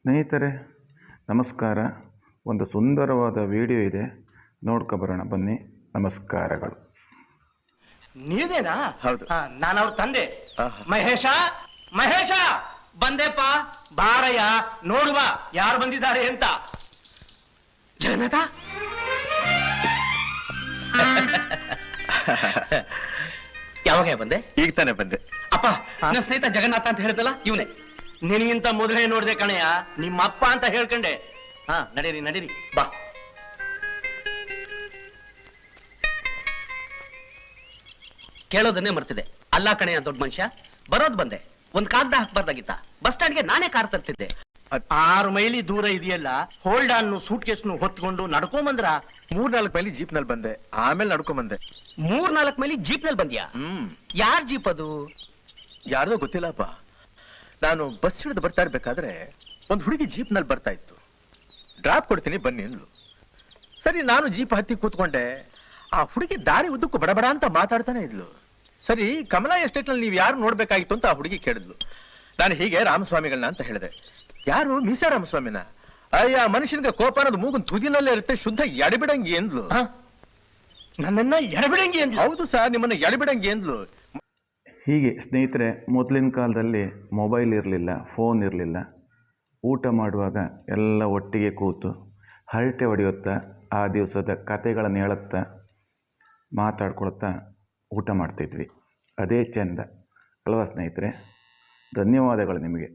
ಸ್ನೇಹಿತರೆ ನಮಸ್ಕಾರ. ಒಂದು ಸುಂದರವಾದ ವಿಡಿಯೋ ಇದೆ, ನೋಡ್ಕೊಬರೋಣ ಬನ್ನಿ. ನಮಸ್ಕಾರಗಳು. ನೀವೇನಾ? ಹೌದು. ನಾನು ಅವ್ರ ತಂದೆ. ಮಹೇಶ, ಮಹೇಶ ಬಂದೆಪ್ಪ, ಬಾರಯ್ಯ ನೋಡುವ ಯಾರು ಬಂದಿದ್ದಾರೆ ಅಂತ. ಜಗನ್ನಾಥ ಯಾವಾಗ ಬಂದೆ? ಈಗ ತಾನೇ ಬಂದೆ. ಅಪ್ಪ, ನನ್ನ ಸ್ನೇಹಿತ ಜಗನ್ನಾಥ ಅಂತ ಹೇಳ್ತಲ್ಲ ಇವನೇ. ನಿನಗಿಂತ ಮೊದಲೇ ನೋಡಿದೆ ಕಣಯ್ಯ, ನಿಮ್ಮಪ್ಪ ಅಂತ ಹೇಳ್ಕೊಂಡೆ. ನಡೀರಿ ನಡೀರಿ ಬಾ. ಕೇಳೋದನ್ನೇ ಮರ್ತಿದೆ. ಅಲ್ಲ ಕಣಯ್ಯ ದೊಡ್ಡ ಮನುಷ್ಯ, ಬರೋದ್ ಬಂದೆ. ಒಂದ್ ಕಾಗ್ದ ಹಾಕ್ಬಾರ್ದಾಗಿತ್ತ? ಬಸ್ ಸ್ಟ್ಯಾಂಡ್ಗೆ ನಾನೇ ಕಾರ್ ತರ್ತಿದ್ದೆ. 6 ಮೈಲಿ ದೂರ ಇದೆಯಲ್ಲ, ಹೋಲ್ಡ್ ಆನ್ ಸೂಟ್ ಕೇಸ್ನು ಹೊತ್ಕೊಂಡು ನಡ್ಕೊಂಬಂದ್ರ? 3-4 ಮೈಲಿ ಜೀಪ್ ನಲ್ಲಿ ಬಂದೆ, ಆಮೇಲೆ ನಡ್ಕೊಂಡ್ ಬಂದೆ. 3-4 ಮೈಲಿ ಜೀಪ್ ನಲ್ಲಿ ಬಂದ್ಯಾ? ಯಾರ್ ಜೀಪ್ ಅದು? ಯಾರ್ದೋ ಗೊತ್ತಿಲ್ಲಪ್ಪ. ನಾನು ಬಸ್ ಹಿಡಿದು ಬರ್ತಾ ಇರ್ಬೇಕಾದ್ರೆ ಒಂದ್ ಹುಡುಗಿ ಜೀಪ್ ನಲ್ಲಿ ಬರ್ತಾ ಇತ್ತು. ಡ್ರಾಪ್ ಕೊಡ್ತೀನಿ ಬನ್ನಿ ಅಂದ್ಲು. ಸರಿ, ನಾನು ಜೀಪ್ ಹತ್ತಿ ಕೂತ್ಕೊಂಡೆ. ಆ ಹುಡುಗಿ ದಾರಿ ಉದ್ದಕ್ಕೂ ಬಡಬಡ ಅಂತ ಮಾತಾಡ್ತಾನೆ ಇದ್ಲು. ಸರಿ, ಕಮಲಾ ಎಸ್ಟೇಟ್ ನಲ್ಲಿ ನೀವು ಯಾರು ನೋಡ್ಬೇಕಾಗಿತ್ತು ಅಂತ ಆ ಹುಡುಗಿ ಕೇಳಿದ್ಲು. ನಾನು ಹೀಗೆ ರಾಮಸ್ವಾಮಿಗಳನ್ನ ಅಂತ ಹೇಳಿದೆ. ಯಾರು? ಮೀಸಾ ರಾಮಸ್ವಾಮಿನ? ಅಯ್ಯ, ಮನುಷ್ಯನಿಗೆ ಕೋಪ ಅನ್ನೋದು ಮೂಗನ್ ತುದಿನಲ್ಲೇ ಇರುತ್ತೆ, ಶುದ್ಧ ಎಡಬಿಡಂಗಿ ಎಂದ್ಲು. ನನ್ನನ್ನ ಎಡಬಿಡಂಗಿ ಅಂದ್ಲು? ಹೌದು ಸರ್, ನಿಮ್ಮನ್ನ ಎಡಬಿಡಂಗಿ ಎಂದ್ಲು. ಹೀಗೆ ಸ್ನೇಹಿತರೆ, ಮೊದಲಿನ ಕಾಲದಲ್ಲಿ ಮೊಬೈಲ್ ಇರಲಿಲ್ಲ, ಫೋನ್ ಇರಲಿಲ್ಲ. ಊಟ ಮಾಡುವಾಗ ಎಲ್ಲ ಒಟ್ಟಿಗೆ ಕೂತು ಹರಟೆ ಹೊಡೆಯುತ್ತಾ, ಆ ದಿವಸದ ಕತೆಗಳನ್ನು ಹೇಳುತ್ತಾ ಮಾತಾಡ್ಕೊಳ್ತಾ ಊಟ ಮಾಡ್ತಿದ್ವಿ. ಅದೇ ಚೆಂದ ಅಲ್ವಾ ಸ್ನೇಹಿತರೆ? ಧನ್ಯವಾದಗಳು ನಿಮಗೆ.